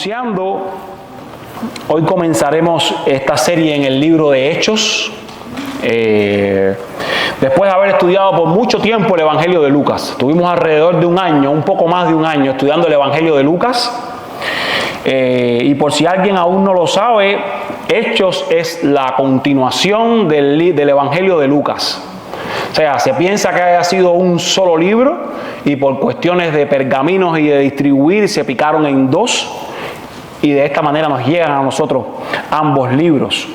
anunciando, hoy comenzaremos esta serie en el libro de Hechos. Después de haber estudiado por mucho tiempo el Evangelio de Lucas, tuvimos alrededor de un año, un poco más de un año, estudiando el Evangelio de Lucas. Y por si alguien aún no lo sabe, Hechos es la continuación del Evangelio de Lucas. O sea, se piensa que haya sido un solo libro y por cuestiones de pergaminos y de distribuir se picaron en dos, y de esta manera nos llegan a nosotros ambos libros.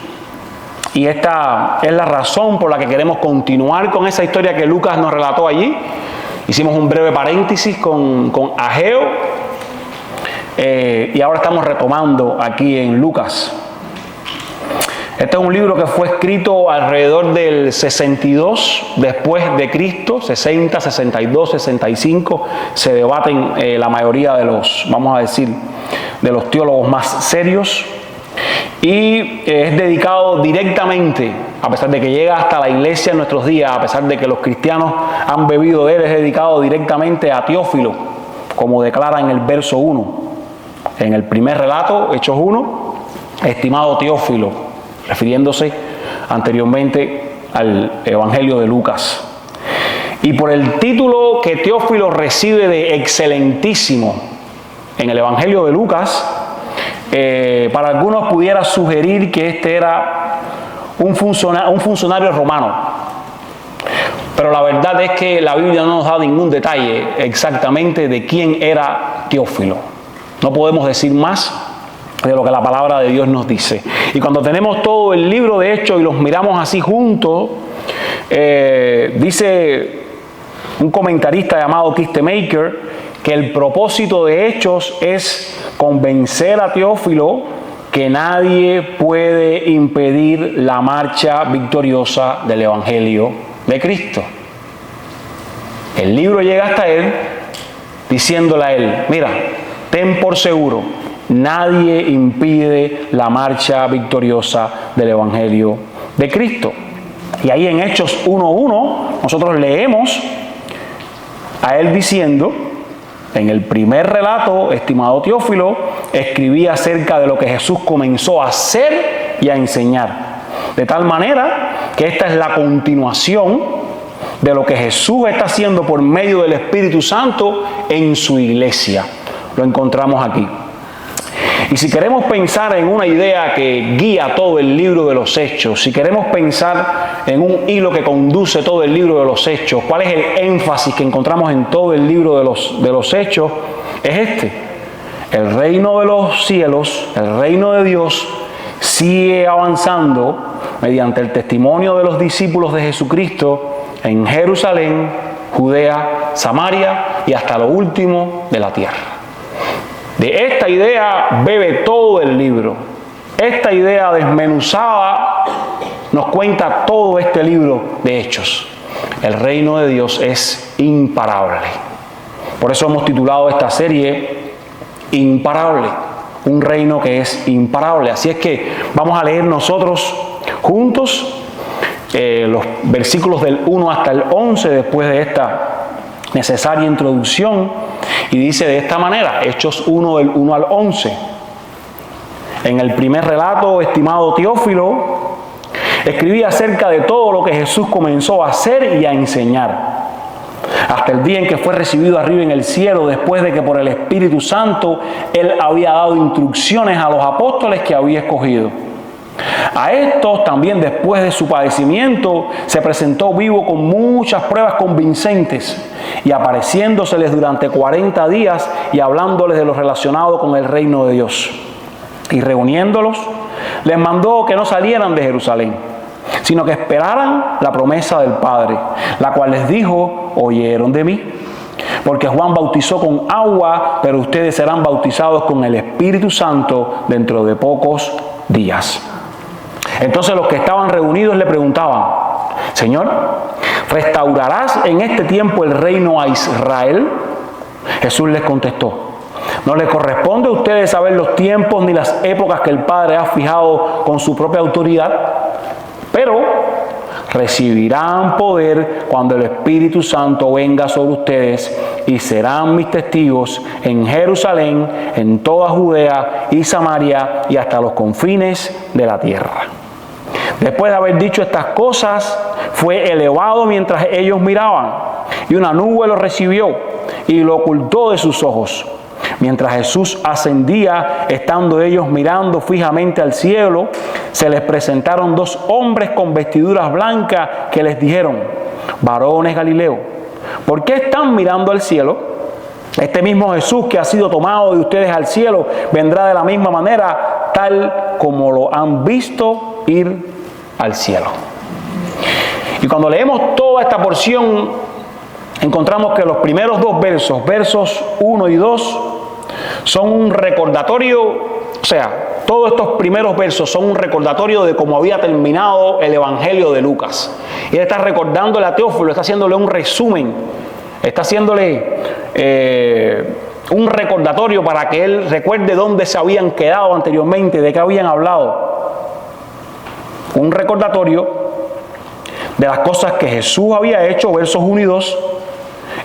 Y esta es la razón por la que queremos continuar con esa historia que Lucas nos relató allí. Hicimos un breve paréntesis con Ageo, y ahora estamos retomando aquí en Lucas. Este es un libro que fue escrito alrededor del 62 después de Cristo, 60, 62, 65. Se debaten la mayoría de los, vamos a decir, de los teólogos más serios. Y es dedicado directamente, a pesar de que llega hasta la iglesia en nuestros días, a pesar de que los cristianos han bebido de él, es dedicado directamente a Teófilo, como declara en el verso 1. En el primer relato, Hechos 1, estimado Teófilo, refiriéndose anteriormente al Evangelio de Lucas. Y por el título que Teófilo recibe de excelentísimo en el Evangelio de Lucas, para algunos pudiera sugerir que este era un funcionario romano. Pero la verdad es que la Biblia no nos da ningún detalle exactamente de quién era Teófilo. No podemos decir más de lo que la palabra de Dios nos dice. Y cuando tenemos todo el libro de Hechos y los miramos así juntos, dice un comentarista llamado Kistemaker que el propósito de Hechos es convencer a Teófilo que nadie puede impedir la marcha victoriosa del Evangelio de Cristo. El libro llega hasta él diciéndole a él: mira, ten por seguro, nadie impide la marcha victoriosa del Evangelio de Cristo. Y ahí en Hechos 1:1 nosotros leemos a él diciendo, en el primer relato, estimado Teófilo, escribí acerca de lo que Jesús comenzó a hacer y a enseñar. De tal manera que esta es la continuación de lo que Jesús está haciendo por medio del Espíritu Santo en su iglesia. Lo encontramos aquí. Y si queremos pensar en una idea que guía todo el libro de los Hechos, si queremos pensar en un hilo que conduce todo el libro de los Hechos, ¿cuál es el énfasis que encontramos en todo el libro de los Hechos? Es este: el reino de los cielos, el reino de Dios, sigue avanzando mediante el testimonio de los discípulos de Jesucristo en Jerusalén, Judea, Samaria y hasta lo último de la tierra. De esta idea bebe todo el libro. Esta idea desmenuzada nos cuenta todo este libro de Hechos. El reino de Dios es imparable. Por eso hemos titulado esta serie Imparable. Un reino que es imparable. Así es que vamos a leer nosotros juntos los versículos del 1 hasta el 11 después de esta necesaria introducción. Y dice de esta manera, Hechos 1 del 1 al 11. En el primer relato, estimado Teófilo, escribí acerca de todo lo que Jesús comenzó a hacer y a enseñar, hasta el día en que fue recibido arriba en el cielo, después de que por el Espíritu Santo Él había dado instrucciones a los apóstoles que había escogido. A estos también, después de su padecimiento, se presentó vivo con muchas pruebas convincentes y apareciéndoseles durante 40 días y hablándoles de lo relacionado con el reino de Dios. Y reuniéndolos, les mandó que no salieran de Jerusalén, sino que esperaran la promesa del Padre, la cual les dijo: oyeron de mí. Porque Juan bautizó con agua, pero ustedes serán bautizados con el Espíritu Santo dentro de pocos días. Entonces los que estaban reunidos le preguntaban: Señor, ¿restaurarás en este tiempo el reino a Israel? Jesús les contestó: no les corresponde a ustedes saber los tiempos ni las épocas que el Padre ha fijado con su propia autoridad, pero recibirán poder cuando el Espíritu Santo venga sobre ustedes y serán mis testigos en Jerusalén, en toda Judea y Samaria y hasta los confines de la tierra. Después de haber dicho estas cosas, fue elevado mientras ellos miraban, y una nube lo recibió y lo ocultó de sus ojos. Mientras Jesús ascendía, estando ellos mirando fijamente al cielo, se les presentaron dos hombres con vestiduras blancas que les dijeron: varones Galileos, ¿por qué están mirando al cielo? Este mismo Jesús que ha sido tomado de ustedes al cielo vendrá de la misma manera, tal como lo han visto ir al cielo. Y cuando leemos toda esta porción, encontramos que los primeros dos versos, versos 1 y 2, son un recordatorio, o sea, todos estos primeros versos son un recordatorio de cómo había terminado el Evangelio de Lucas. Y él está recordándole a Teófilo, está haciéndole un resumen, está haciéndole un recordatorio para que él recuerde dónde se habían quedado anteriormente, de qué habían hablado. Un recordatorio de las cosas que Jesús había hecho, versos 1 y 2,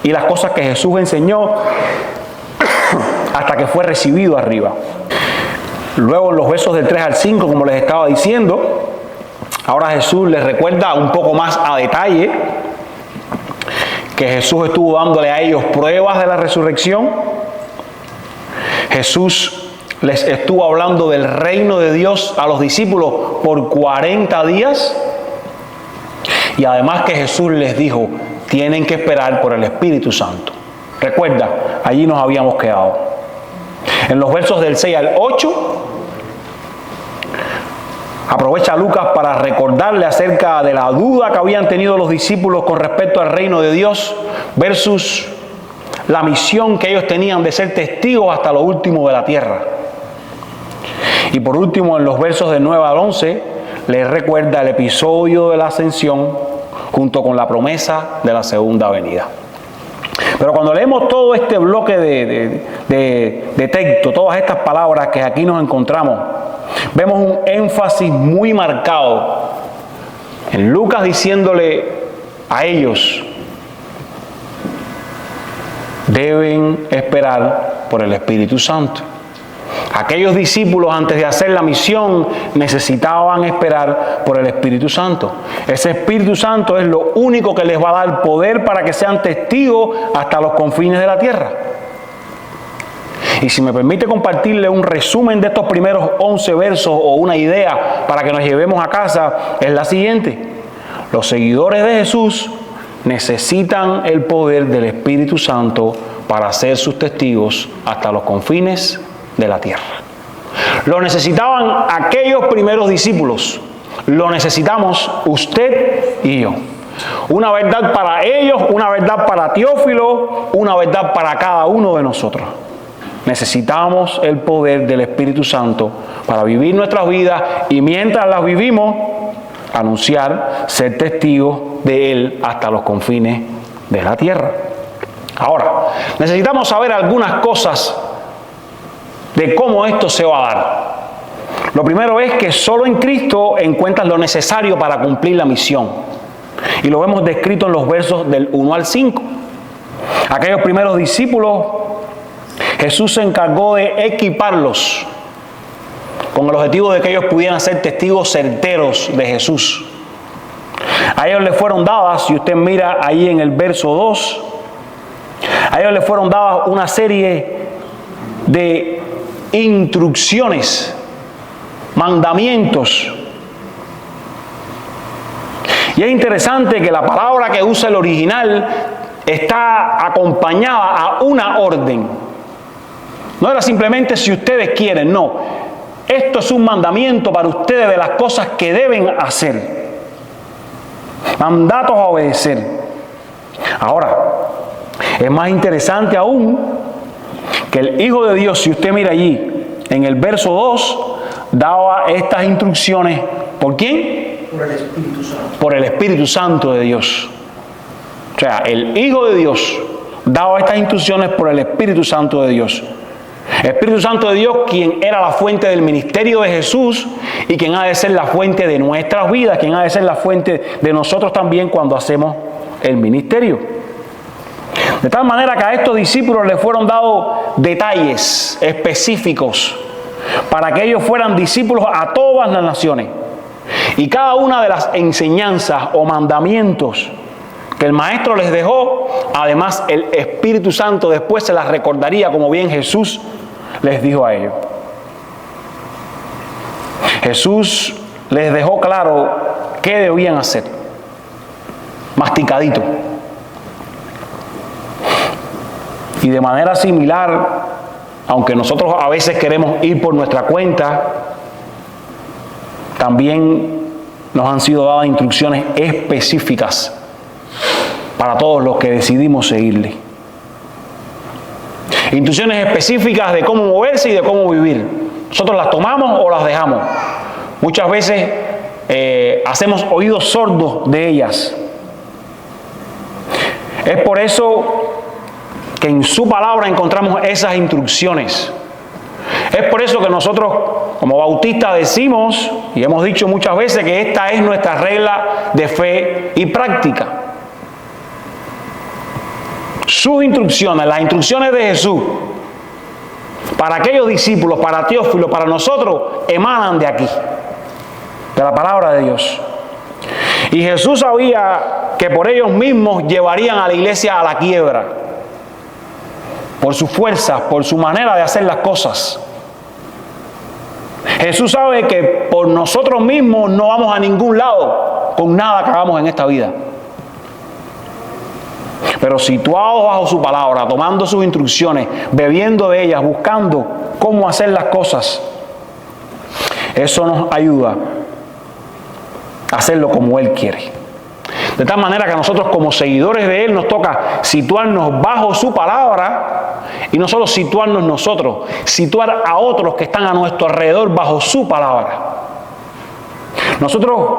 y las cosas que Jesús enseñó hasta que fue recibido arriba. Luego en los versos del 3 al 5, como les estaba diciendo, ahora Jesús les recuerda un poco más a detalle que Jesús estuvo dándole a ellos pruebas de la resurrección. Jesús les estuvo hablando del reino de Dios a los discípulos por 40 días. Y además que Jesús les dijo, tienen que esperar por el Espíritu Santo. Recuerda, allí nos habíamos quedado. En los versos del 6 al 8, aprovecha Lucas para recordarle acerca de la duda que habían tenido los discípulos con respecto al reino de Dios versus la misión que ellos tenían de ser testigos hasta lo último de la tierra. Y por último, en los versos del 9 al 11, les recuerda el episodio de la ascensión junto con la promesa de la segunda venida. Pero cuando leemos todo este bloque de texto, todas estas palabras que aquí nos encontramos, vemos un énfasis muy marcado en Lucas diciéndole a ellos: deben esperar por el Espíritu Santo. Aquellos discípulos, antes de hacer la misión, necesitaban esperar por el Espíritu Santo. Ese Espíritu Santo es lo único que les va a dar poder para que sean testigos hasta los confines de la tierra. Y si me permite compartirle un resumen de estos primeros 11 versos o una idea para que nos llevemos a casa, es la siguiente: los seguidores de Jesús necesitan el poder del Espíritu Santo para ser sus testigos hasta los confines de la tierra. Lo necesitaban aquellos primeros discípulos, lo necesitamos usted y yo. Una verdad para ellos, una verdad para Teófilo, una verdad para cada uno de nosotros. Necesitamos el poder del Espíritu Santo para vivir nuestras vidas y mientras las vivimos, anunciar, ser testigos de Él hasta los confines de la tierra. Ahora, necesitamos saber algunas cosas de cómo esto se va a dar. Lo primero es que solo en Cristo encuentras lo necesario para cumplir la misión. Y lo vemos descrito en los versos del 1 al 5. Aquellos primeros discípulos, Jesús se encargó de equiparlos con el objetivo de que ellos pudieran ser testigos certeros de Jesús. A ellos les fueron dadas, si usted mira ahí en el verso 2, a ellos les fueron dadas una serie de instrucciones, mandamientos. Y es interesante que la palabra que usa el original está acompañada a una orden. No era simplemente si ustedes quieren, no. Esto es un mandamiento para ustedes de las cosas que deben hacer. Mandatos a obedecer. Ahora, es más interesante aún que el Hijo de Dios, si usted mira allí, en el verso 2, daba estas instrucciones. ¿Por quién? Por el Espíritu Santo. Por el Espíritu Santo de Dios. O sea, el Hijo de Dios daba estas instrucciones por el Espíritu Santo de Dios. Espíritu Santo de Dios, quien era la fuente del ministerio de Jesús y quien ha de ser la fuente de nuestras vidas, quien ha de ser la fuente de nosotros también cuando hacemos el ministerio. De tal manera que a estos discípulos les fueron dados detalles específicos para que ellos fueran discípulos a todas las naciones. Y cada una de las enseñanzas o mandamientos que el Maestro les dejó, además el Espíritu Santo después se las recordaría, como bien Jesús les dijo a ellos. Jesús les dejó claro qué debían hacer, masticadito. Y de manera similar, aunque nosotros a veces queremos ir por nuestra cuenta, también nos han sido dadas instrucciones específicas para todos los que decidimos seguirle. Instrucciones específicas de cómo moverse y de cómo vivir. Nosotros las tomamos o las dejamos. Muchas veces hacemos oídos sordos de ellas. Es por eso que en su palabra encontramos esas instrucciones. Es por eso que nosotros como bautistas decimos, y hemos dicho muchas veces, que esta es nuestra regla de fe y práctica. Sus instrucciones, las instrucciones de Jesús, para aquellos discípulos, para Teófilo, para nosotros, emanan de aquí, de la palabra de Dios. Y Jesús sabía que por ellos mismos llevarían a la iglesia a la quiebra, por sus fuerzas, por su manera de hacer las cosas. Jesús sabe que por nosotros mismos no vamos a ningún lado con nada que hagamos en esta vida. Pero situados bajo su palabra, tomando sus instrucciones, bebiendo de ellas, buscando cómo hacer las cosas, eso nos ayuda a hacerlo como Él quiere. De tal manera que a nosotros como seguidores de Él nos toca situarnos bajo su palabra y no solo situarnos nosotros, situar a otros que están a nuestro alrededor bajo su palabra. Nosotros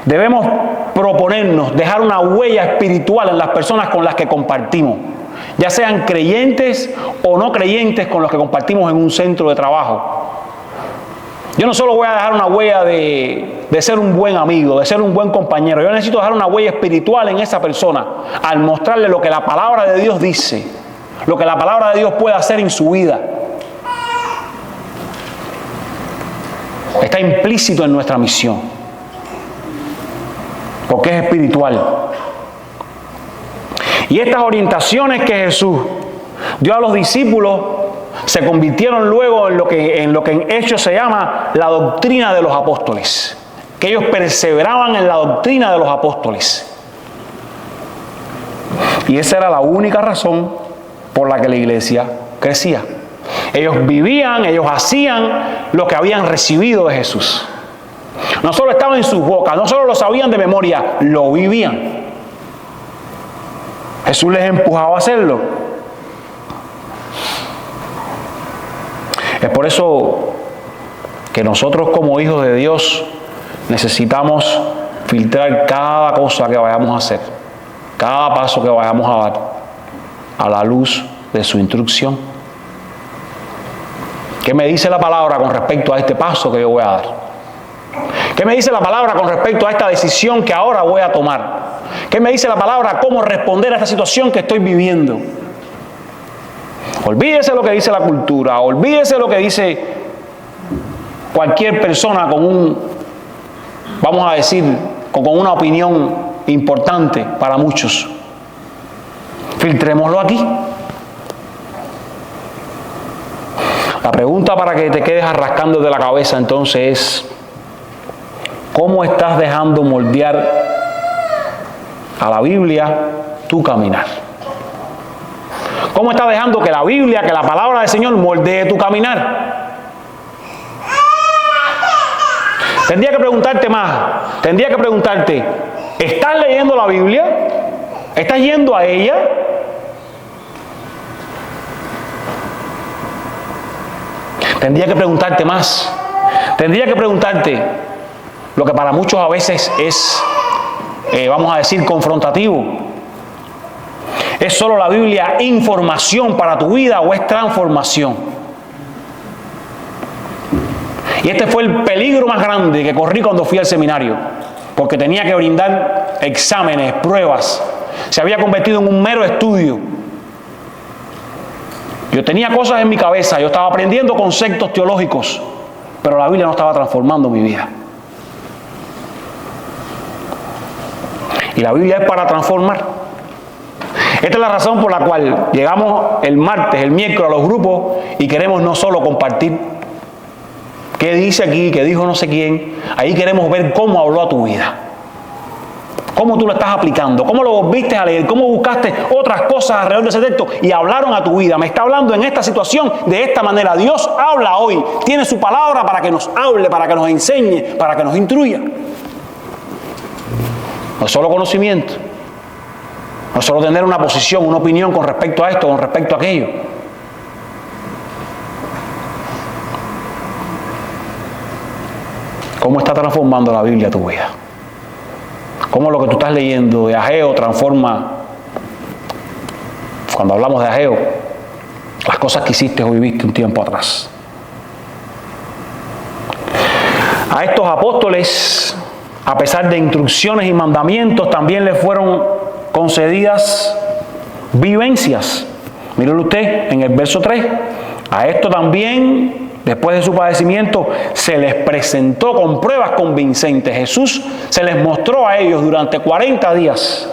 debemos proponernos dejar una huella espiritual en las personas con las que compartimos, ya sean creyentes o no creyentes con los que compartimos en un centro de trabajo. Yo no solo voy a dejar una huella de ser un buen amigo, de ser un buen compañero. Yo necesito dejar una huella espiritual en esa persona al mostrarle lo que la palabra de Dios dice, lo que la palabra de Dios puede hacer en su vida. Está implícito en nuestra misión, porque es espiritual. Y estas orientaciones que Jesús dio a los discípulos se convirtieron luego en lo que en Hechos se llama la doctrina de los apóstoles, que ellos perseveraban en la doctrina de los apóstoles. Y esa era la única razón por la que la iglesia crecía. Ellos vivían, ellos hacían lo que habían recibido de Jesús. No solo estaba en sus bocas, no solo lo sabían de memoria, lo vivían. Jesús les empujaba a hacerlo. Es por eso que nosotros como hijos de Dios necesitamos filtrar cada cosa que vayamos a hacer, cada paso que vayamos a dar, a la luz de su instrucción. ¿Qué me dice la palabra con respecto a este paso que yo voy a dar? ¿Qué me dice la palabra con respecto a esta decisión que ahora voy a tomar? ¿Qué me dice la palabra cómo responder a esta situación que estoy viviendo? Olvídese lo que dice la cultura, olvídese lo que dice cualquier persona con vamos a decir, con una opinión importante para muchos. Filtrémoslo aquí. La pregunta para que te quedes rascando de la cabeza entonces es: ¿cómo estás dejando moldear a la Biblia tu caminar? ¿Cómo estás dejando que la Biblia, que la palabra del Señor moldee tu caminar? Tendría que preguntarte más. Tendría que preguntarte: ¿estás leyendo la Biblia? ¿Estás yendo a ella? Tendría que preguntarte más. Tendría que preguntarte lo que para muchos a veces es, vamos a decir, confrontativo. ¿Es solo la Biblia información para tu vida o es transformación? Y este fue el peligro más grande que corrí cuando fui al seminario, porque tenía que brindar exámenes, pruebas. Se había convertido en un mero estudio. Yo tenía cosas en mi cabeza, yo estaba aprendiendo conceptos teológicos, pero la Biblia no estaba transformando mi vida. Y la Biblia es para transformar. Esta es la razón por la cual llegamos el martes, el miércoles a los grupos y queremos no solo compartir qué dice aquí, qué dijo no sé quién. Ahí queremos ver cómo habló a tu vida. Cómo tú lo estás aplicando, cómo lo volviste a leer, cómo buscaste otras cosas alrededor de ese texto y hablaron a tu vida. Me está hablando en esta situación de esta manera. Dios habla hoy, tiene su palabra para que nos hable, para que nos enseñe, para que nos instruya. No es solo conocimiento, no es solo tener una posición, una opinión con respecto a esto, con respecto a aquello. ¿Cómo está transformando la Biblia tu vida? ¿Cómo lo que tú estás leyendo de Ageo transforma, cuando hablamos de Ageo, las cosas que hiciste o viviste un tiempo atrás? A estos apóstoles, a pesar de instrucciones y mandamientos, también les fueron concedidas vivencias. Mírelo usted en el verso 3. A esto también, después de su padecimiento, se les presentó con pruebas convincentes. Jesús se les mostró a ellos durante 40 días.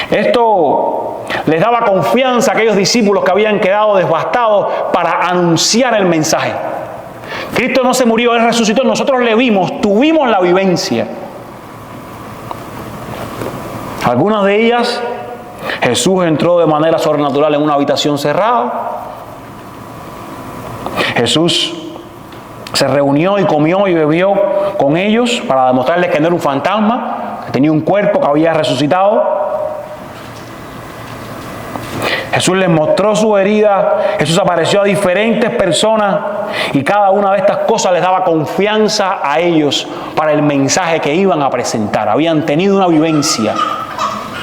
Esto les daba confianza a aquellos discípulos que habían quedado devastados para anunciar el mensaje. Cristo no se murió, Él resucitó. Nosotros le vimos, tuvimos la vivencia. Algunas de ellas, Jesús entró de manera sobrenatural en una habitación cerrada. Jesús se reunió y comió y bebió con ellos para demostrarles que no era un fantasma, que tenía un cuerpo que había resucitado. Jesús les mostró su herida. Jesús apareció a diferentes personas y cada una de estas cosas les daba confianza a ellos para el mensaje que iban a presentar. Habían tenido una vivencia,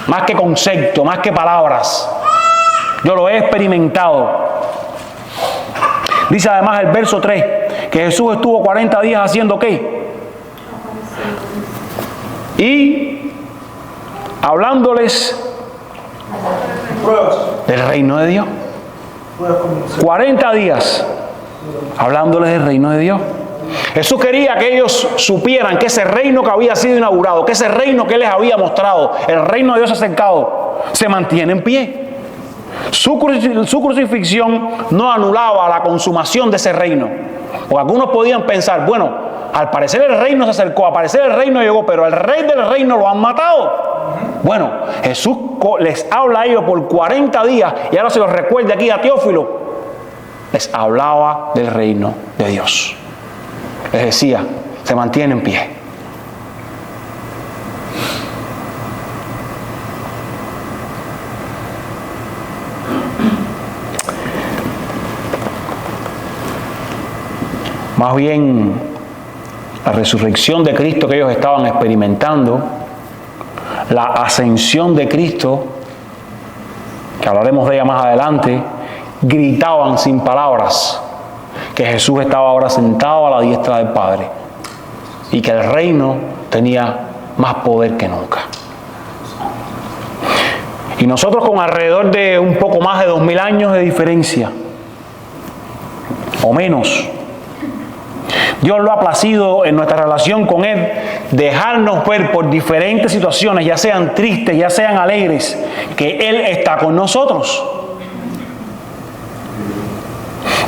más que concepto, más que palabras. Yo lo he experimentado. Dice además el verso 3 que Jesús estuvo 40 días haciendo ¿qué? Y hablándoles del reino de Dios. 40 días hablándoles del reino de Dios. Jesús quería que ellos supieran que ese reino que había sido inaugurado, que ese reino que Él les había mostrado, el reino de Dios acercado, se mantiene en pie. Su crucifixión no anulaba la consumación de ese reino. Porque algunos podían pensar, bueno, al parecer el reino se acercó, al parecer el reino llegó, pero al rey del reino lo han matado. Bueno, Jesús les habla a ellos por 40 días y ahora se los recuerda aquí a Teófilo. Les hablaba del reino de Dios. Les decía, se mantiene en pie. Más bien, la resurrección de Cristo que ellos estaban experimentando, la ascensión de Cristo, que hablaremos de ella más adelante, gritaban sin palabras que Jesús estaba ahora sentado a la diestra del Padre y que el reino tenía más poder que nunca. Y nosotros con alrededor de un poco más de 2000 años de diferencia, o menos, Dios lo ha placido en nuestra relación con Él dejarnos ver por diferentes situaciones, ya sean tristes, ya sean alegres, que Él está con nosotros.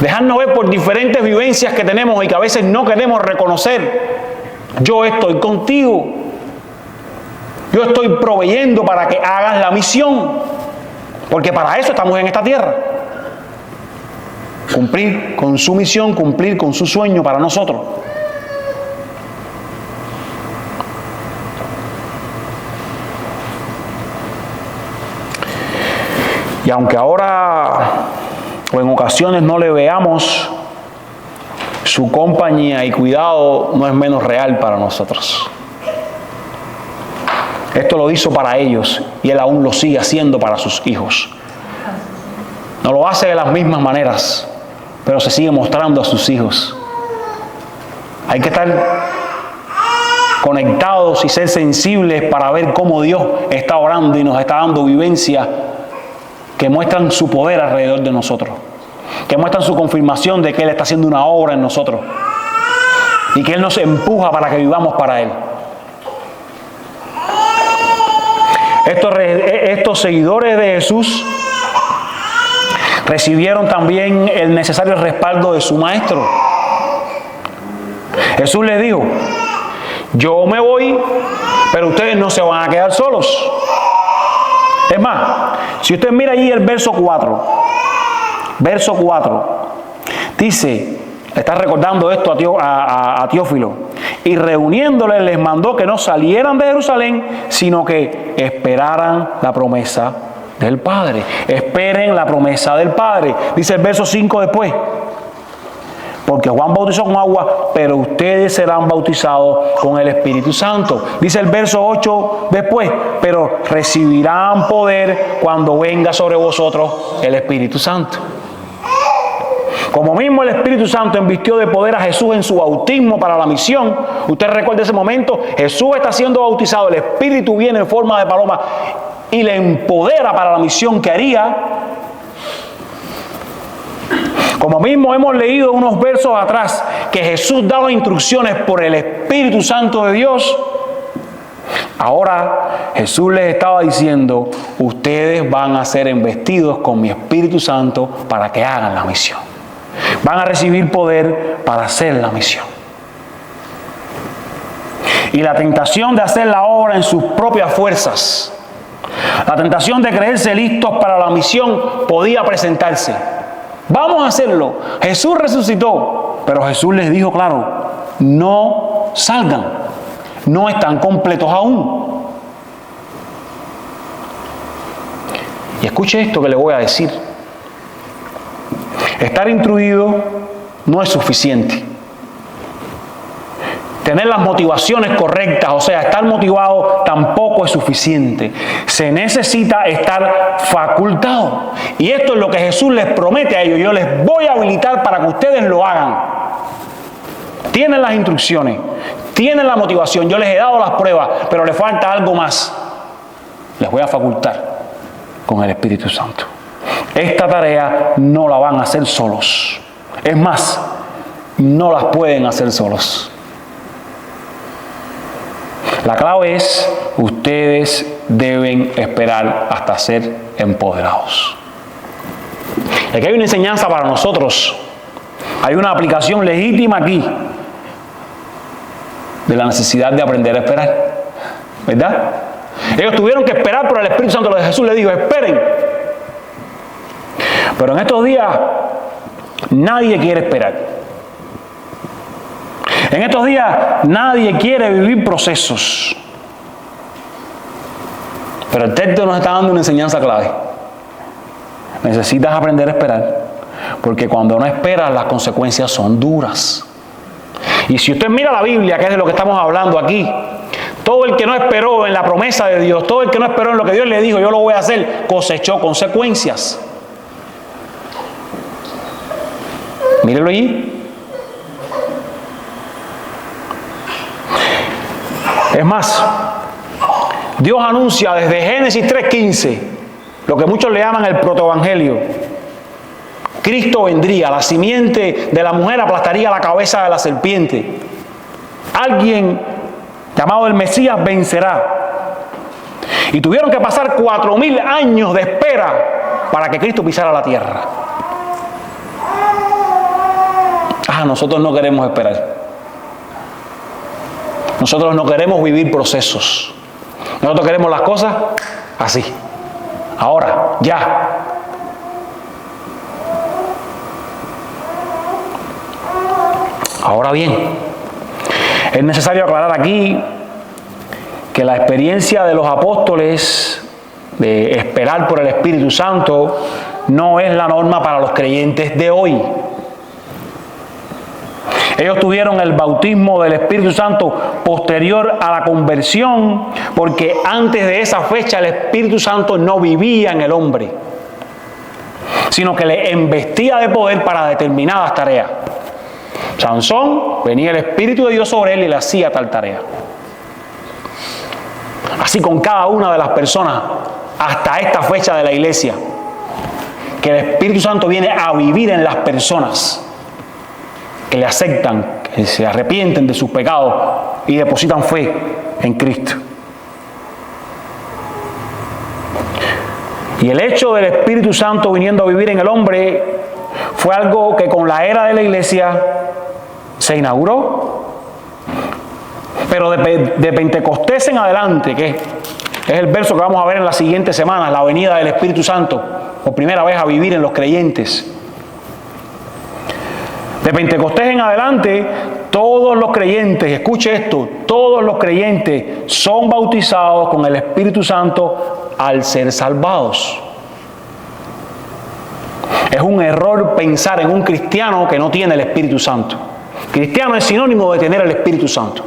Dejarnos ver por diferentes vivencias que tenemos y que a veces no queremos reconocer. Yo estoy contigo. Yo estoy proveyendo para que hagas la misión. Porque para eso estamos en esta tierra. Cumplir con su misión, cumplir con su sueño para nosotros. Y aunque ahora o en ocasiones no le veamos, su compañía y cuidado no es menos real para nosotros. Esto lo hizo para ellos y Él aún lo sigue haciendo para sus hijos. No lo hace de las mismas maneras, pero se sigue mostrando a sus hijos. Hay que estar conectados y ser sensibles para ver cómo Dios está orando y nos está dando vivencias que muestran su poder alrededor de nosotros, que muestran su confirmación de que Él está haciendo una obra en nosotros y que Él nos empuja para que vivamos para Él. Estos seguidores de Jesús recibieron también el necesario respaldo de su maestro. Jesús les dijo: yo me voy, pero ustedes no se van a quedar solos. Es más, si usted mira allí el verso 4, dice, está recordando esto a Teófilo, y reuniéndoles les mandó que no salieran de Jerusalén, sino que esperaran la promesa del Padre. Esperen la promesa del Padre. Dice el verso 5 después: porque Juan bautizó con agua, pero ustedes serán bautizados con el Espíritu Santo. Dice el verso 8 después: pero recibirán poder cuando venga sobre vosotros el Espíritu Santo. Como mismo el Espíritu Santo embistió de poder a Jesús en su bautismo para la misión. Usted recuerda ese momento: Jesús está siendo bautizado, el Espíritu viene en forma de paloma y le empodera para la misión que haría. Como mismo hemos leído unos versos atrás que Jesús daba instrucciones por el Espíritu Santo de Dios, ahora Jesús les estaba diciendo: ustedes van a ser embestidos con mi Espíritu Santo para que hagan la misión. Van a recibir poder para hacer la misión. Y la tentación de hacer la obra en sus propias fuerzas, la tentación de creerse listos para la misión podía presentarse. Vamos a hacerlo. Jesús resucitó, pero Jesús les dijo claro: no salgan, no están completos aún. Y escuche esto que le voy a decir: estar instruido no es suficiente. Tener las motivaciones correctas, o sea, estar motivado, tampoco es suficiente. Se necesita estar facultado. Y esto es lo que Jesús les promete a ellos: yo les voy a habilitar para que ustedes lo hagan. Tienen las instrucciones, tienen la motivación, yo les he dado las pruebas, pero les falta algo más. Les voy a facultar con el Espíritu Santo. Esta tarea no la van a hacer solos. Es más, no las pueden hacer solos. La clave es: ustedes deben esperar hasta ser empoderados. Aquí hay una enseñanza para nosotros. Hay una aplicación legítima aquí de la necesidad de aprender a esperar, ¿verdad? Ellos tuvieron que esperar por el Espíritu Santo. Lo de Jesús les dijo: esperen. Pero en estos días nadie quiere esperar. En estos días nadie quiere vivir procesos. Pero el texto nos está dando una enseñanza clave. Necesitas aprender a esperar, porque cuando no esperas las consecuencias son duras. Y si usted mira la Biblia, que es de lo que estamos hablando aquí, todo el que no esperó en la promesa de Dios, todo el que no esperó en lo que Dios le dijo: yo lo voy a hacer, cosechó consecuencias. Mírenlo allí. Es más, Dios anuncia desde Génesis 3:15 lo que muchos le llaman el protoevangelio. Cristo vendría, la simiente de la mujer aplastaría la cabeza de la serpiente. Alguien llamado el Mesías vencerá. Y tuvieron que pasar 4000 años de espera para que Cristo pisara la tierra. Nosotros no queremos esperar. Nosotros no queremos vivir procesos. Nosotros queremos las cosas así. Ahora, ya. Ahora bien, es necesario aclarar aquí que la experiencia de los apóstoles de esperar por el Espíritu Santo no es la norma para los creyentes de hoy. Ellos tuvieron el bautismo del Espíritu Santo posterior a la conversión, porque antes de esa fecha el Espíritu Santo no vivía en el hombre. sino que le embestía de poder para determinadas tareas. Sansón, venía el Espíritu de Dios sobre él y le hacía tal tarea. Así con cada una de las personas hasta esta fecha de la iglesia, que el Espíritu Santo viene a vivir en las personas que le aceptan, que se arrepienten de sus pecados y depositan fe en Cristo. Y el hecho del Espíritu Santo viniendo a vivir en el hombre fue algo que con la era de la iglesia se inauguró. Pero de Pentecostés en adelante, que es el verso que vamos a ver en las siguientes semanas, la venida del Espíritu Santo por primera vez a vivir en los creyentes. De Pentecostés en adelante, todos los creyentes, escuche esto, todos los creyentes son bautizados con el Espíritu Santo al ser salvados. Es un error pensar en un cristiano que no tiene el Espíritu Santo. Cristiano es sinónimo de tener el Espíritu Santo.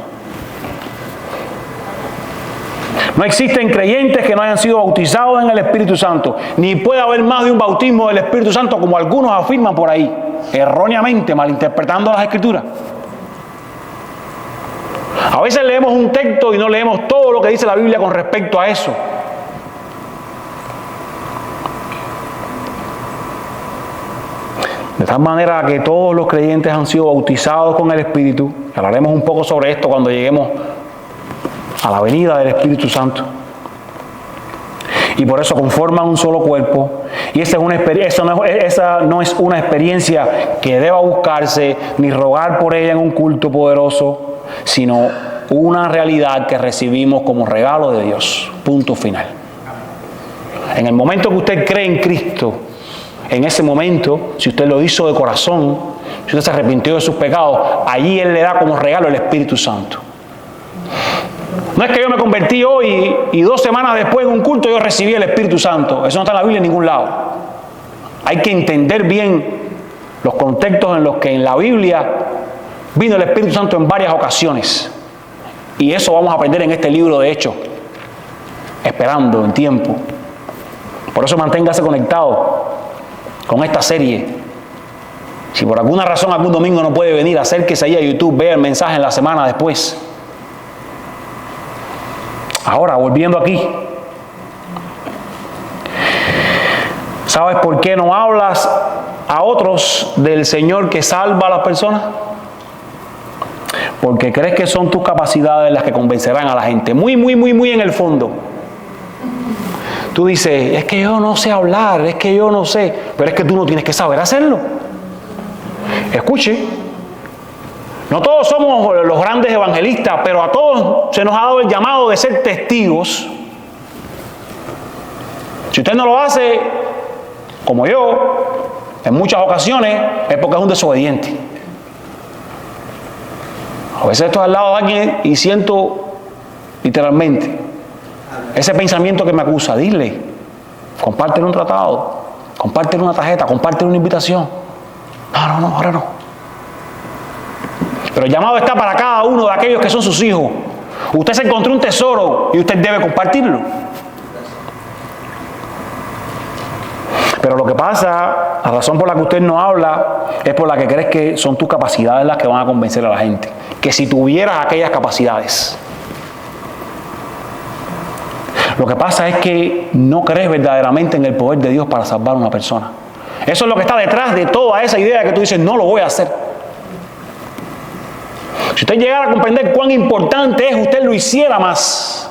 No existen creyentes que no hayan sido bautizados en el Espíritu Santo, ni puede haber más de un bautismo del Espíritu Santo como algunos afirman por ahí, erróneamente, malinterpretando las Escrituras. A veces leemos un texto y no leemos todo lo que dice la Biblia con respecto a eso. De tal manera que todos los creyentes han sido bautizados con el Espíritu. Hablaremos un poco sobre esto cuando lleguemos a la venida del Espíritu Santo. Y por eso conforman un solo cuerpo. Y esa no es una experiencia que deba buscarse ni rogar por ella en un culto poderoso, sino una realidad que recibimos como regalo de Dios. Punto final. En el momento que usted cree en Cristo, en ese momento, si usted lo hizo de corazón, si usted se arrepintió de sus pecados, allí Él le da como regalo el Espíritu Santo. No es que yo me convertí hoy y 2 semanas después en un culto yo recibí el Espíritu Santo. Eso no está en la Biblia en ningún lado. Hay que entender bien los contextos en los que en la Biblia vino el Espíritu Santo en varias ocasiones. Y eso vamos a aprender en este libro de Hechos, esperando en tiempo. Por eso manténgase conectado con esta serie. Si por alguna razón algún domingo no puede venir, acérquese ahí a YouTube, vea el mensaje en la semana después. Ahora, volviendo aquí, ¿sabes por qué no hablas a otros del Señor que salva a las personas? Porque crees que son tus capacidades las que convencerán a la gente. Muy en el fondo. Tú dices, es que yo no sé hablar, es que yo no sé. Pero es que tú no tienes que saber hacerlo. Escuche. No todos somos los grandes evangelistas, pero a todos se nos ha dado el llamado de ser testigos. Si usted no lo hace, como yo, en muchas ocasiones, es porque es un desobediente. A veces estoy al lado de alguien y siento literalmente ese pensamiento que me acusa. Dile, compártele un tratado, compártele una tarjeta, compártele una invitación. No, ahora no. Pero el llamado está para cada uno de aquellos que son sus hijos. Usted se encontró un tesoro y usted debe compartirlo. Pero lo que pasa, la razón por la que usted no habla, es por la que crees que son tus capacidades las que van a convencer a la gente. Que si tuvieras aquellas capacidades. Lo que pasa es que no crees verdaderamente en el poder de Dios para salvar a una persona. Eso es lo que está detrás de toda esa idea que tú dices, no lo voy a hacer. Si usted llegara a comprender cuán importante es, usted lo hiciera más.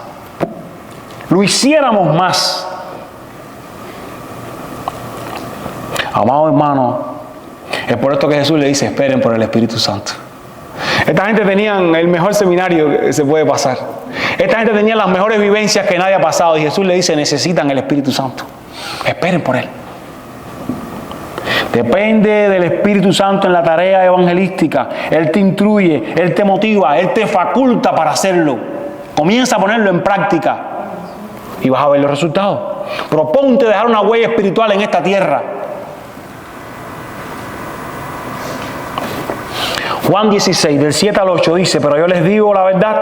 Lo hiciéramos más. Amado hermano, es por esto que Jesús le dice, esperen por el Espíritu Santo. Esta gente tenía el mejor seminario que se puede pasar. Esta gente tenía las mejores vivencias que nadie ha pasado. Y Jesús le dice, necesitan el Espíritu Santo. Esperen por Él. Depende del Espíritu Santo en la tarea evangelística. Él te instruye, Él te motiva, Él te faculta para hacerlo. Comienza a ponerlo en práctica y vas a ver los resultados. Proponte dejar una huella espiritual en esta tierra. Juan 16, del 7 al 8 dice: pero yo les digo la verdad,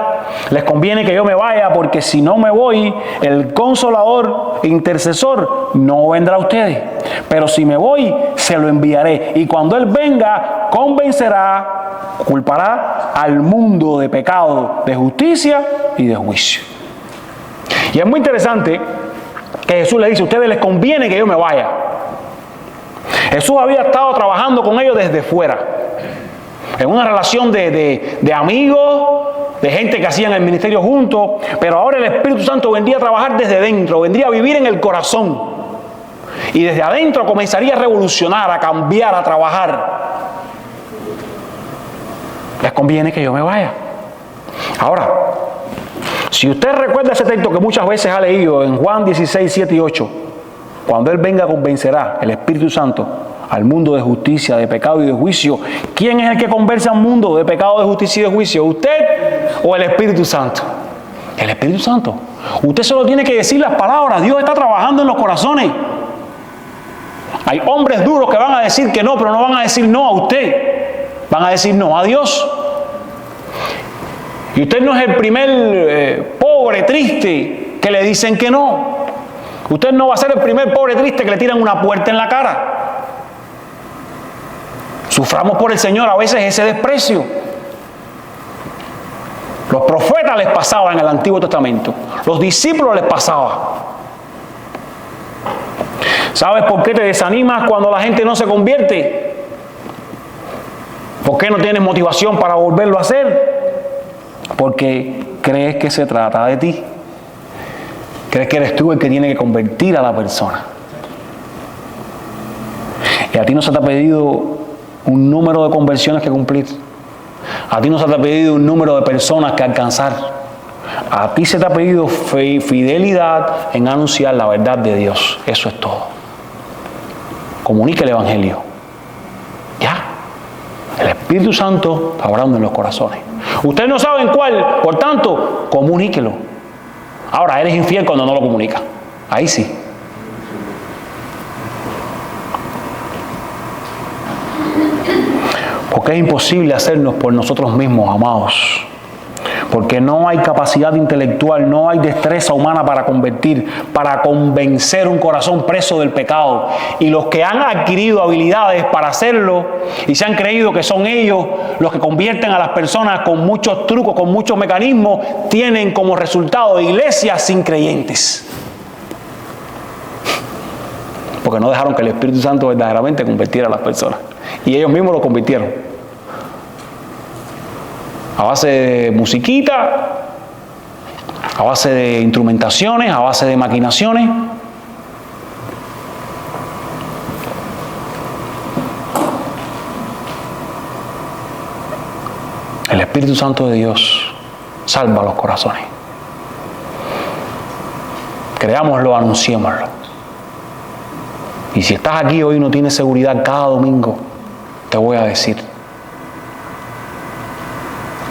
les conviene que yo me vaya, porque si no me voy, el Consolador, intercesor, no vendrá a ustedes. Pero si me voy, se lo enviaré. Y cuando Él venga, convencerá, culpará al mundo de pecado, de justicia y de juicio. Y es muy interesante que Jesús le dice: a ustedes les conviene que yo me vaya. Jesús había estado trabajando con ellos desde fuera, en una relación de amigos, de gente que hacían el ministerio juntos, pero ahora el Espíritu Santo vendría a trabajar desde dentro, vendría a vivir en el corazón, y desde adentro comenzaría a revolucionar, a cambiar, a trabajar. Les conviene que yo me vaya. Ahora, si usted recuerda ese texto que muchas veces ha leído en Juan 16, 7 y 8, cuando Él venga convencerá, el Espíritu Santo, al mundo de justicia, de pecado y de juicio. ¿Quién es el que conversa al mundo de pecado, de justicia y de juicio? ¿Usted o el Espíritu Santo? El Espíritu Santo. Usted solo tiene que decir las palabras. Dios está trabajando en los corazones. Hay hombres duros que van a decir que no, pero no van a decir no a usted. Van a decir no a Dios. Y usted no es el primer pobre, triste, que le dicen que no. Usted no va a ser el primer pobre, triste que le tiran una puerta en la cara. Suframos por el Señor a veces ese desprecio. Los profetas les pasaba en el Antiguo Testamento. Los discípulos les pasaba. ¿Sabes por qué te desanimas cuando la gente no se convierte? ¿Por qué no tienes motivación para volverlo a hacer? Porque crees que se trata de ti. Crees que eres tú el que tiene que convertir a la persona. Y a ti no se te ha pedido un número de conversiones que cumplir. A ti no se te ha pedido un número de personas que alcanzar. A ti se te ha pedido fidelidad en anunciar la verdad de Dios. Eso es todo. Comunica el Evangelio. Ya. El Espíritu Santo está obrando en los corazones. Ustedes no saben cuál, por tanto, comuníquelo. Ahora, eres infiel cuando no lo comunica. Ahí sí. Porque es imposible hacernos por nosotros mismos, amados. Porque no hay capacidad intelectual, no hay destreza humana para convencer un corazón preso del pecado. Y los que han adquirido habilidades para hacerlo y se han creído que son ellos los que convierten a las personas con muchos trucos, con muchos mecanismos, tienen como resultado iglesias sin creyentes. Porque no dejaron que el Espíritu Santo verdaderamente convirtiera a las personas. Y ellos mismos lo convirtieron. A base de musiquita, a base de instrumentaciones, a base de maquinaciones. El Espíritu Santo de Dios salva los corazones. Creámoslo, anunciémoslo. Y si estás aquí hoy y no tienes seguridad, cada domingo te voy a decir: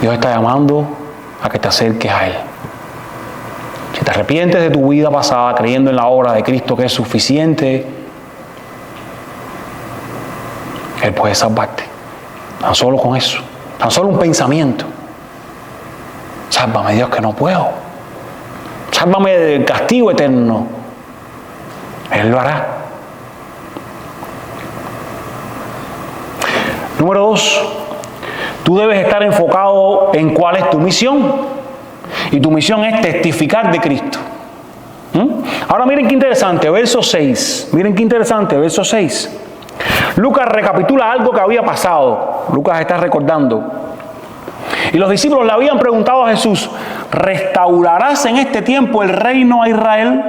Dios está llamando a que te acerques a Él. Si te arrepientes de tu vida pasada creyendo en la obra de Cristo que es suficiente, Él puede salvarte. Tan solo con eso. Tan solo un pensamiento. Sálvame, Dios, que no puedo. Sálvame del castigo eterno. Él lo hará. Número 2. Tú debes estar enfocado en cuál es tu misión. Y tu misión es testificar de Cristo. Ahora miren qué interesante, verso 6. Miren qué interesante, verso 6. Lucas recapitula algo que había pasado. Lucas está recordando. Y los discípulos le habían preguntado a Jesús: ¿restaurarás en este tiempo el reino a Israel?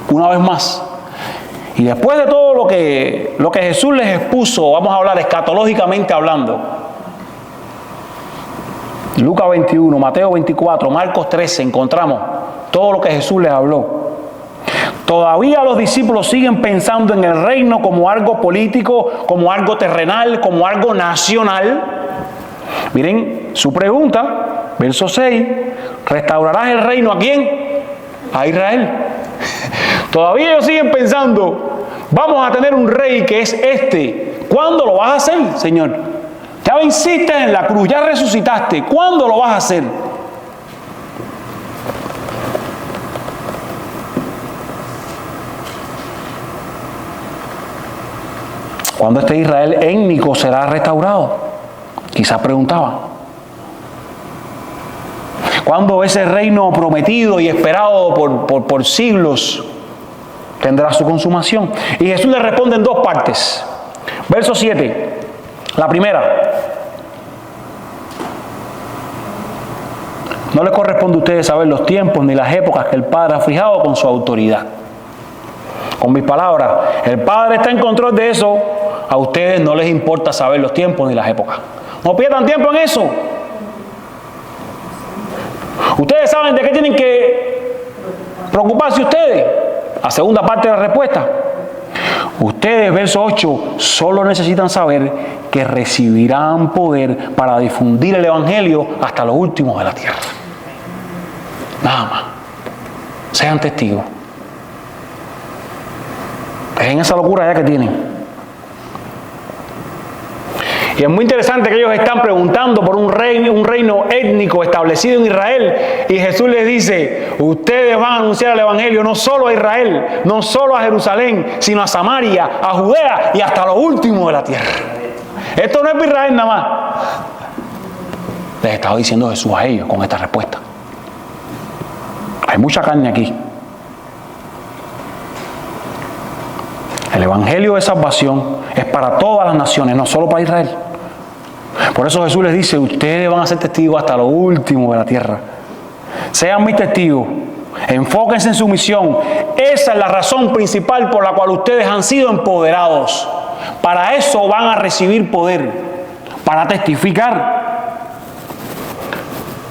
Una vez más. Y después de todo lo que Jesús les expuso, vamos a hablar escatológicamente hablando. Lucas 21, Mateo 24, Marcos 13, encontramos todo lo que Jesús les habló. Todavía los discípulos siguen pensando en el reino como algo político, como algo terrenal, como algo nacional. Miren su pregunta, verso 6, ¿restaurarás el reino a quién? A Israel. Todavía ellos siguen pensando, vamos a tener un rey que es este. ¿Cuándo lo vas a hacer, Señor? Ya venciste en la cruz, ya resucitaste. ¿Cuándo lo vas a hacer? ¿Cuándo este Israel étnico será restaurado? Quizás preguntaba. ¿Cuándo ese reino prometido y esperado por siglos tendrá su consumación? Y Jesús le responde en dos partes. Verso 7. La primera. No les corresponde a ustedes saber los tiempos ni las épocas que el Padre ha fijado con su autoridad. Con mis palabras, el Padre está en control de eso. A ustedes no les importa saber los tiempos ni las épocas. No pierdan tiempo en eso. Ustedes saben de qué tienen que preocuparse ustedes. La segunda parte de la respuesta. Ustedes, verso 8, solo necesitan saber que recibirán poder para difundir el Evangelio hasta los últimos de la tierra. Nada más. Sean testigos. Dejen esa locura ya que tienen. Y es muy interesante que ellos están preguntando por un reino étnico establecido en Israel. Y Jesús les dice, ustedes van a anunciar el Evangelio no solo a Israel, no solo a Jerusalén, sino a Samaria, a Judea y hasta lo último de la tierra. Esto no es para Israel nada más. Les estaba diciendo Jesús a ellos con esta respuesta. Hay mucha carne aquí. El Evangelio de salvación es para todas las naciones, no solo para Israel. Por eso Jesús les dice, ustedes van a ser testigos hasta lo último de la tierra. Sean mis testigos, enfóquense en su misión. Esa es la razón principal por la cual ustedes han sido empoderados. Para eso van a recibir poder, para testificar.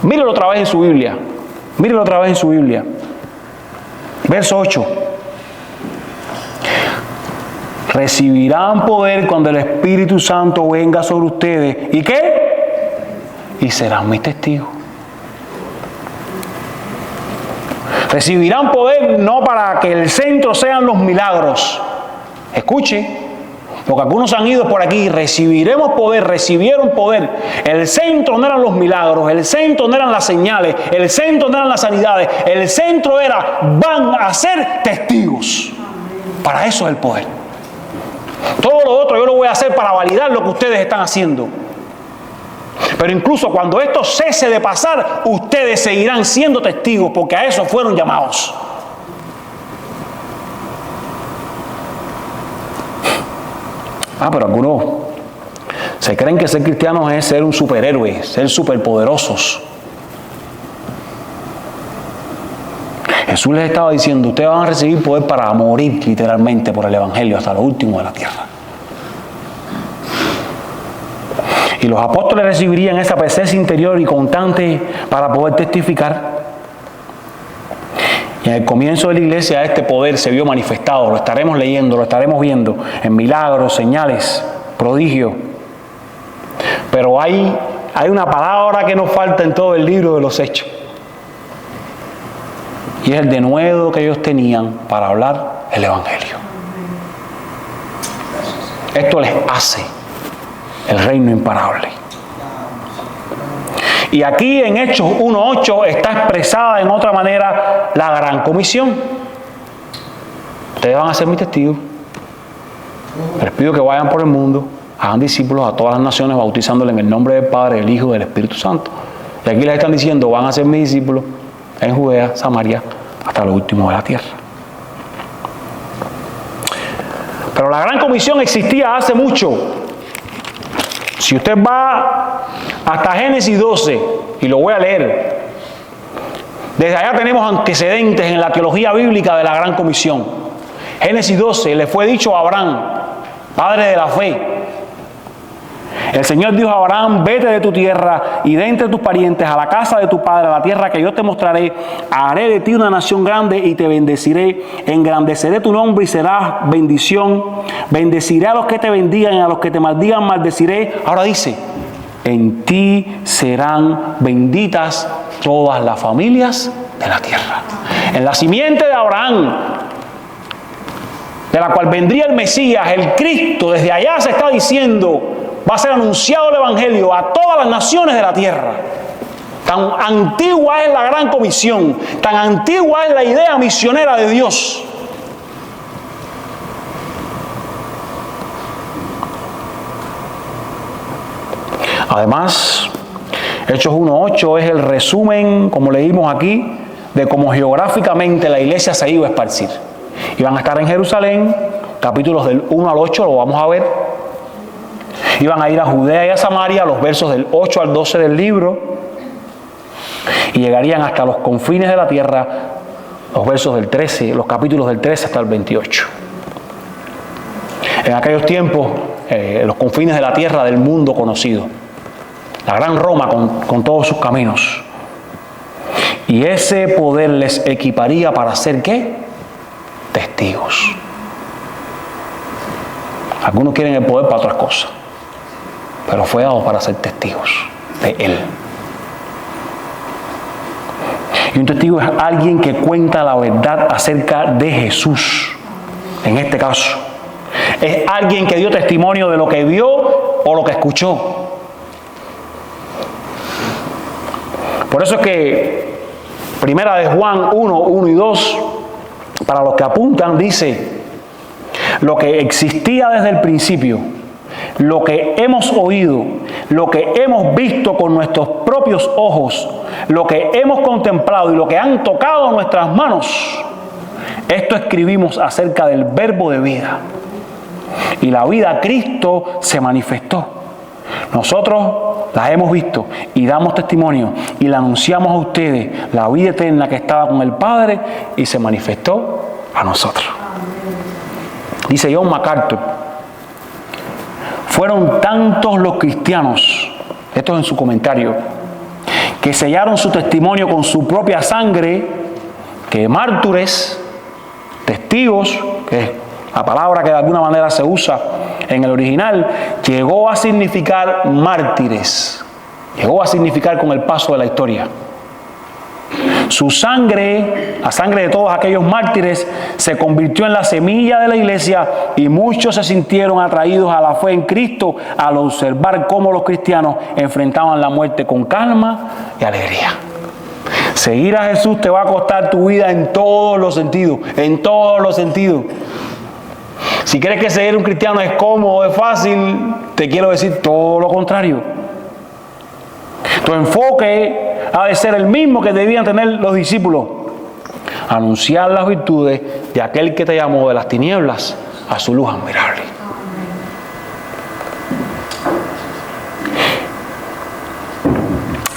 Mírenlo otra vez en su Biblia. Mírenlo otra vez en su Biblia. Verso 8. Recibirán poder cuando el Espíritu Santo venga sobre ustedes. ¿Y qué? Y serán mis testigos. Recibirán poder no para que el centro sean los milagros. Escuche, porque algunos han ido por aquí. Recibiremos poder, recibieron poder. El centro no eran los milagros, el centro no eran las señales, el centro no eran las sanidades. El centro era, van a ser testigos. Para eso es el poder. Todo lo otro yo lo voy a hacer para validar lo que ustedes están haciendo. Pero incluso cuando esto cese de pasar, ustedes seguirán siendo testigos porque a eso fueron llamados. Pero algunos se creen que ser cristianos es ser un superhéroe, ser superpoderosos. Jesús les estaba diciendo, ustedes van a recibir poder para morir literalmente por el Evangelio hasta lo último de la tierra. Y los apóstoles recibirían esa presencia interior y constante para poder testificar. Y en el comienzo de la iglesia este poder se vio manifestado, lo estaremos leyendo, lo estaremos viendo en milagros, señales, prodigios. Pero hay una palabra que nos falta en todo el libro de los Hechos. Y es el denuedo que ellos tenían para hablar el Evangelio. Esto les hace el reino imparable. Y aquí en Hechos 1:8 está expresada en otra manera la gran comisión. Ustedes van a ser mis testigos. Les pido que vayan por el mundo, hagan discípulos a todas las naciones, bautizándoles en el nombre del Padre, del Hijo y del Espíritu Santo. Y aquí les están diciendo, van a ser mis discípulos en Judea, Samaria, hasta lo último de la tierra. Pero la gran comisión existía hace mucho. Si usted va hasta Génesis 12, y lo voy a leer, desde allá tenemos antecedentes en la teología bíblica de la gran comisión. Génesis 12, le fue dicho a Abraham, padre de la fe. El Señor dijo a Abraham, vete de tu tierra y de entre tus parientes a la casa de tu padre, a la tierra que yo te mostraré. Haré de ti una nación grande y te bendeciré. Engrandeceré tu nombre y serás bendición. Bendeciré a los que te bendigan y a los que te maldigan maldeciré. Ahora dice, en ti serán benditas todas las familias de la tierra. En la simiente de Abraham, de la cual vendría el Mesías, el Cristo, desde allá se está diciendo, va a ser anunciado el Evangelio a todas las naciones de la tierra. Tan antigua es la gran comisión, tan antigua es la idea misionera de Dios. Además, Hechos 1:8 es el resumen, como leímos aquí, de cómo geográficamente la iglesia se iba a esparcir. Iban a estar en Jerusalén, capítulos del 1 al 8, lo vamos a ver. Iban a ir a Judea y a Samaria, los versos del 8 al 12 del libro. Y llegarían hasta los confines de la tierra, los versos del 13, los capítulos del 13 hasta el 28. En aquellos tiempos, los confines de la tierra del mundo conocido. La gran Roma con todos sus caminos. Y ese poder les equiparía para ser ¿qué? Testigos. Algunos quieren el poder para otras cosas, pero fue dado para ser testigos de Él. Y un testigo es alguien que cuenta la verdad acerca de Jesús. En este caso, es alguien que dio testimonio de lo que vio o lo que escuchó. Por eso es que Primera de Juan 1 y 2, para los que apuntan, dice: lo que existía desde el principio, lo que hemos oído, lo que hemos visto con nuestros propios ojos, lo que hemos contemplado y lo que han tocado nuestras manos, esto escribimos acerca del Verbo de vida. Y la vida Cristo se manifestó. Nosotros la hemos visto y damos testimonio y la anunciamos a ustedes, la vida eterna que estaba con el Padre y se manifestó a nosotros. Dice John MacArthur: fueron tantos los cristianos, esto es en su comentario, que sellaron su testimonio con su propia sangre, que mártires, testigos, que es la palabra que de alguna manera se usa en el original, llegó a significar mártires, llegó a significar con el paso de la historia. Su sangre, la sangre de todos aquellos mártires, se convirtió en la semilla de la iglesia y muchos se sintieron atraídos a la fe en Cristo al observar cómo los cristianos enfrentaban la muerte con calma y alegría. Seguir a Jesús te va a costar tu vida en todos los sentidos, en todos los sentidos. Si crees que seguir un cristiano es cómodo, es fácil, te quiero decir todo lo contrario. Tu enfoque ha de ser el mismo que debían tener los discípulos: anunciar las virtudes de aquel que te llamó de las tinieblas a su luz admirable.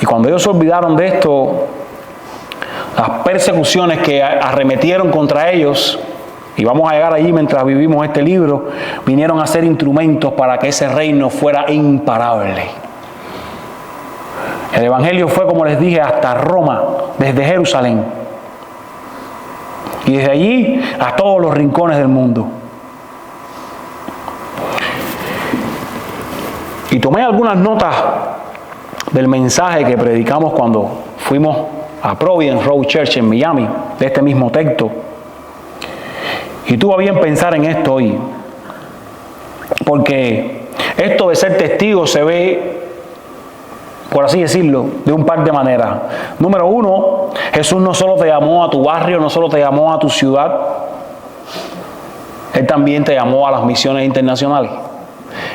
Y cuando ellos se olvidaron de esto, las persecuciones que arremetieron contra ellos, y vamos a llegar allí mientras vivimos este libro, vinieron a ser instrumentos para que ese reino fuera imparable. El Evangelio fue, como les dije, hasta Roma, desde Jerusalén. Y desde allí a todos los rincones del mundo. Y tomé algunas notas del mensaje que predicamos cuando fuimos a Providence Road Church en Miami, de este mismo texto. Y tuve bien pensar en esto hoy, porque esto de ser testigo se ve, por así decirlo, de un par de maneras. Número uno, Jesús no solo te llamó a tu barrio, no solo te llamó a tu ciudad, Él también te llamó a las misiones internacionales.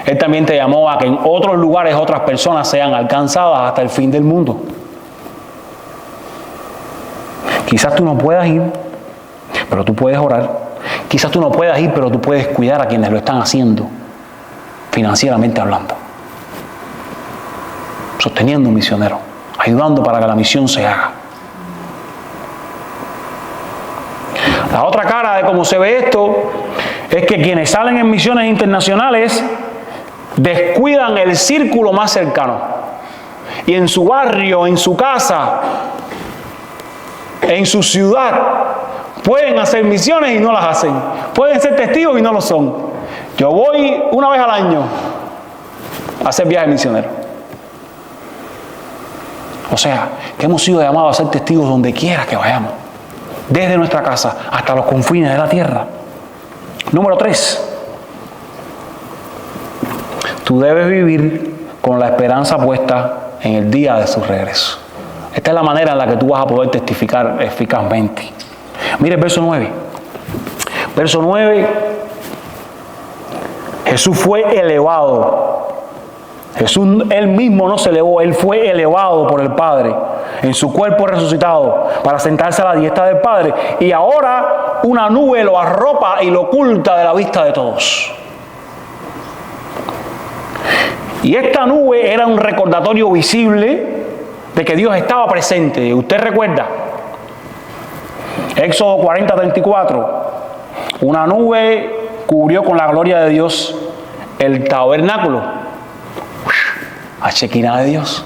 Él también te llamó a que en otros lugares otras personas sean alcanzadas hasta el fin del mundo. Quizás tú no puedas ir, pero tú puedes orar. Quizás tú no puedas ir, pero tú puedes cuidar a quienes lo están haciendo, financieramente hablando. Sosteniendo un misionero, ayudando para que la misión se haga. La otra cara de cómo se ve esto es que quienes salen en misiones internacionales descuidan el círculo más cercano. Y en su barrio, en su casa, en su ciudad, pueden hacer misiones y no las hacen. Pueden ser testigos y no lo son. Yo voy una vez al año a hacer viajes misioneros. O sea, que hemos sido llamados a ser testigos donde quiera que vayamos. Desde nuestra casa hasta los confines de la tierra. Número 3. tú debes vivir con la esperanza puesta en el día de su regreso. Esta es la manera en la que tú vas a poder testificar eficazmente. Mire el verso 9. Verso 9. Jesús fue elevado. Jesús, Él mismo no se elevó, Él fue elevado por el Padre en su cuerpo resucitado para sentarse a la diestra del Padre. Y ahora una nube lo arropa y lo oculta de la vista de todos. Y esta nube era un recordatorio visible de que Dios estaba presente. ¿Usted recuerda? Éxodo 40:34. Una nube cubrió con la gloria de Dios el tabernáculo. La Shekinah de Dios.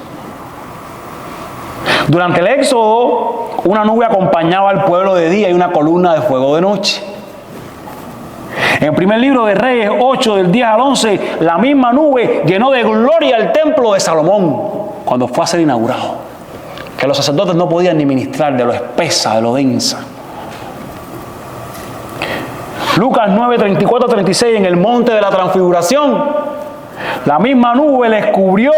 Durante el Éxodo, una nube acompañaba al pueblo de día y una columna de fuego de noche. En el primer libro de Reyes 8, del 10 al 11, la misma nube llenó de gloria el templo de Salomón cuando fue a ser inaugurado. Que los sacerdotes no podían ni ministrar de lo espesa, de lo densa. Lucas 9, 34, 36, en el monte de la transfiguración, la misma nube les cubrió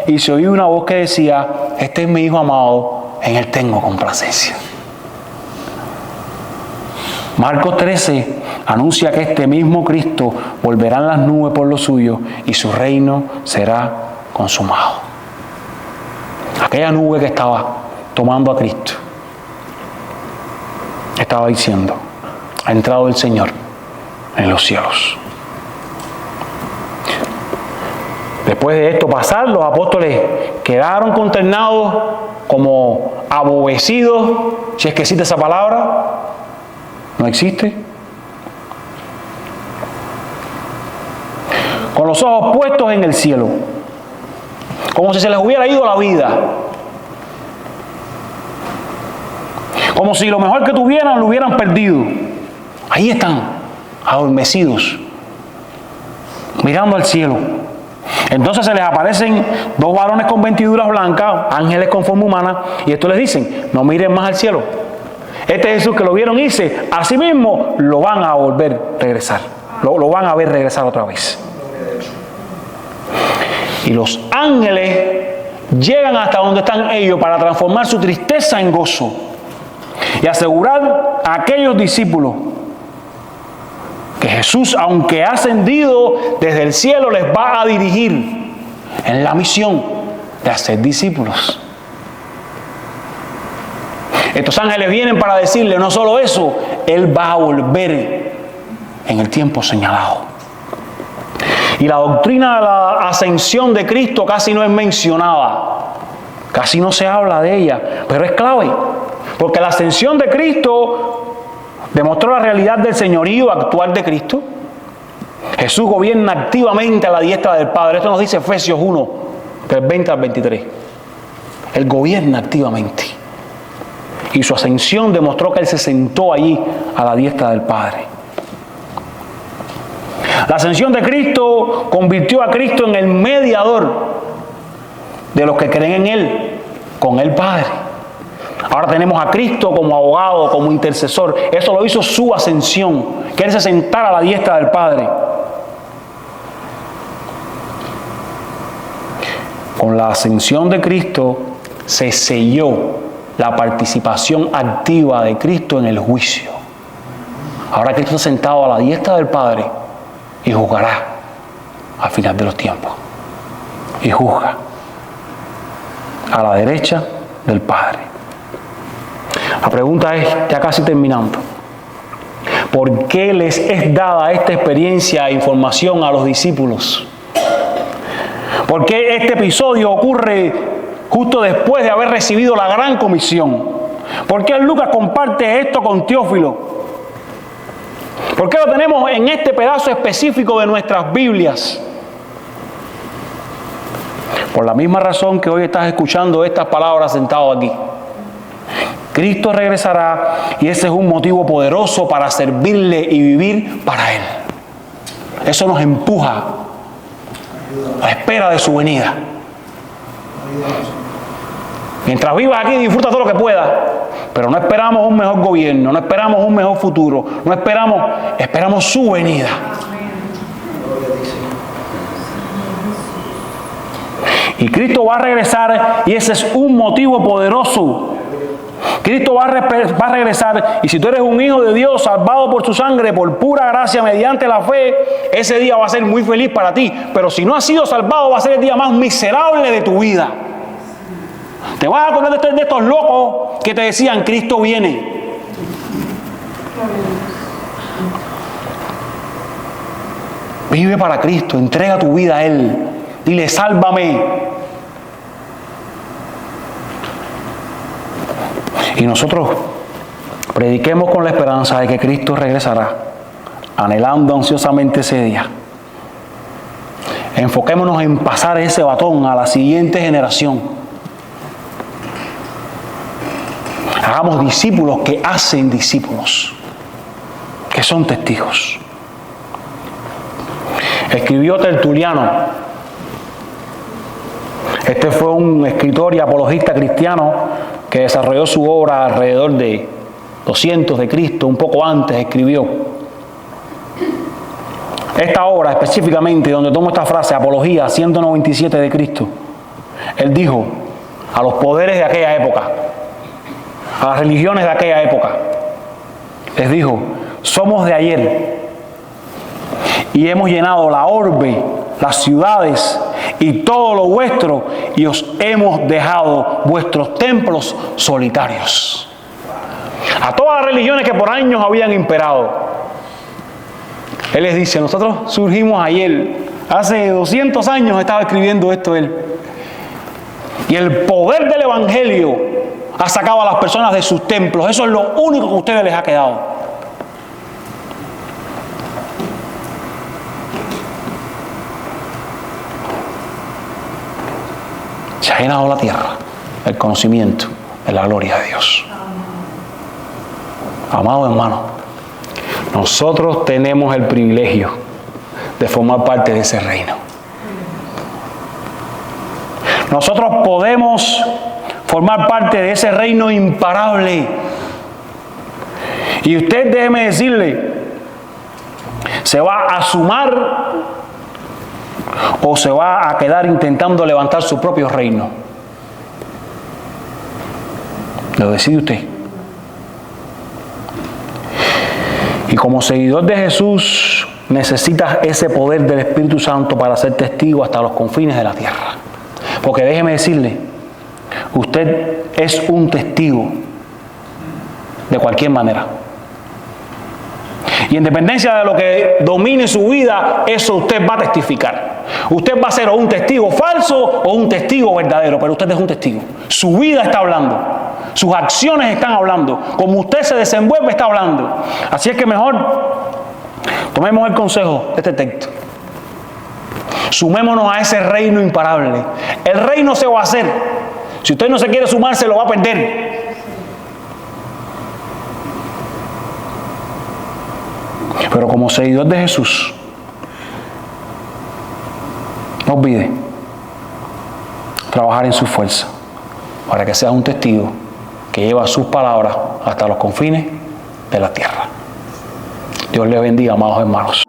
y se oyó una voz que decía: este es mi Hijo amado, en él tengo complacencia. Marcos 13 anuncia que este mismo Cristo volverá en las nubes por lo suyo y su reino será consumado. Aquella nube que estaba tomando a Cristo estaba diciendo: ha entrado el Señor en los cielos. Después de esto pasar, los apóstoles quedaron consternados, como abobecidos, si es que existe esa palabra. ¿No existe? Con los ojos puestos en el cielo, como si se les hubiera ido la vida, como si lo mejor que tuvieran lo hubieran perdido. Ahí están, adormecidos, mirando al cielo. Entonces se les aparecen dos varones con vestiduras blancas, ángeles con forma humana, y estos les dicen: no miren más al cielo. Este Jesús que lo vieron irse, así mismo lo van a volver a regresar. Lo van a ver regresar otra vez. Y los ángeles llegan hasta donde están ellos para transformar su tristeza en gozo y asegurar a aquellos discípulos que Jesús, aunque ha ascendido desde el cielo, les va a dirigir en la misión de hacer discípulos. Estos ángeles vienen para decirle no solo eso, Él va a volver en el tiempo señalado. Y la doctrina de la ascensión de Cristo casi no es mencionada, casi no se habla de ella, pero es clave, porque la ascensión de Cristo demostró la realidad del señorío actual de Cristo. Jesús gobierna activamente a la diestra del Padre. Esto nos dice Efesios 1, del 20 al 23. Él gobierna activamente. Y su ascensión demostró que Él se sentó allí a la diestra del Padre. La ascensión de Cristo convirtió a Cristo en el mediador de los que creen en Él, con el Padre. Ahora tenemos a Cristo como abogado, como intercesor. Eso lo hizo su ascensión, que Él se sentara a la diestra del Padre. Con la ascensión de Cristo se selló la participación activa de Cristo en el juicio. Ahora Cristo está sentado a la diestra del Padre y juzgará al final de los tiempos. Y juzga a la derecha del Padre. La pregunta es, ya casi terminando, ¿por qué les es dada esta experiencia e información a los discípulos? ¿Por qué este episodio ocurre justo después de haber recibido la gran comisión? ¿Por qué Lucas comparte esto con Teófilo? ¿Por qué lo tenemos en este pedazo específico de nuestras Biblias? Por la misma razón que hoy estás escuchando estas palabras sentado aquí. Cristo regresará y ese es un motivo poderoso para servirle y vivir para Él. Eso nos empuja a la espera de su venida. Mientras vivas aquí, disfruta todo lo que puedas, pero no esperamos un mejor gobierno, no esperamos un mejor futuro, esperamos su venida. Y Cristo va a regresar y ese es un motivo poderoso. Cristo va a regresar y si tú eres un hijo de Dios salvado por su sangre, por pura gracia, mediante la fe, ese día va a ser muy feliz para ti. Pero si no has sido salvado, va a ser el día más miserable de tu vida. Te vas a acordar de estos locos que te decían, Cristo viene. Vive para Cristo, entrega tu vida a Él. Dile, sálvame. Y nosotros prediquemos con la esperanza de que Cristo regresará, anhelando ansiosamente ese día. Enfoquémonos en pasar ese batón a la siguiente generación. Hagamos discípulos que hacen discípulos, que son testigos. Escribió Tertuliano. Este fue un escritor y apologista cristiano que desarrolló su obra alrededor de 200 de Cristo, un poco antes escribió. Esta obra específicamente, donde tomo esta frase, Apología 197 de Cristo, él dijo a los poderes de aquella época, a las religiones de aquella época, les dijo, somos de ayer y hemos llenado la orbe, las ciudades y todo lo vuestro, y os hemos dejado vuestros templos solitarios. A todas las religiones que por años habían imperado, Él les dice, nosotros surgimos ayer, hace 200 años estaba escribiendo esto Él. Y el poder del Evangelio ha sacado a las personas de sus templos. Eso es lo único que a ustedes les ha quedado. Se ha llenado la tierra, el conocimiento de la gloria de Dios. Amado hermano, nosotros tenemos el privilegio de formar parte de ese reino. Nosotros podemos formar parte de ese reino imparable. Y usted, déjeme decirle, se va a sumar o se va a quedar intentando levantar su propio reino. Lo decide usted. Y como seguidor de Jesús, necesitas ese poder del Espíritu Santo para ser testigo hasta los confines de la tierra. Porque déjeme decirle, usted es un testigo de cualquier manera. Y en dependencia de lo que domine su vida, eso usted va a testificar. Usted va a ser o un testigo falso o un testigo verdadero, pero usted es un testigo. Su vida está hablando. Sus acciones están hablando. Como usted se desenvuelve está hablando. Así es que mejor tomemos el consejo de este texto. Sumémonos a ese reino imparable. El reino se va a hacer. Si usted no se quiere sumar, se lo va a perder. Pero como seguidor de Jesús, no olvide trabajar en su fuerza para que sea un testigo que lleva sus palabras hasta los confines de la tierra. Dios les bendiga, amados hermanos.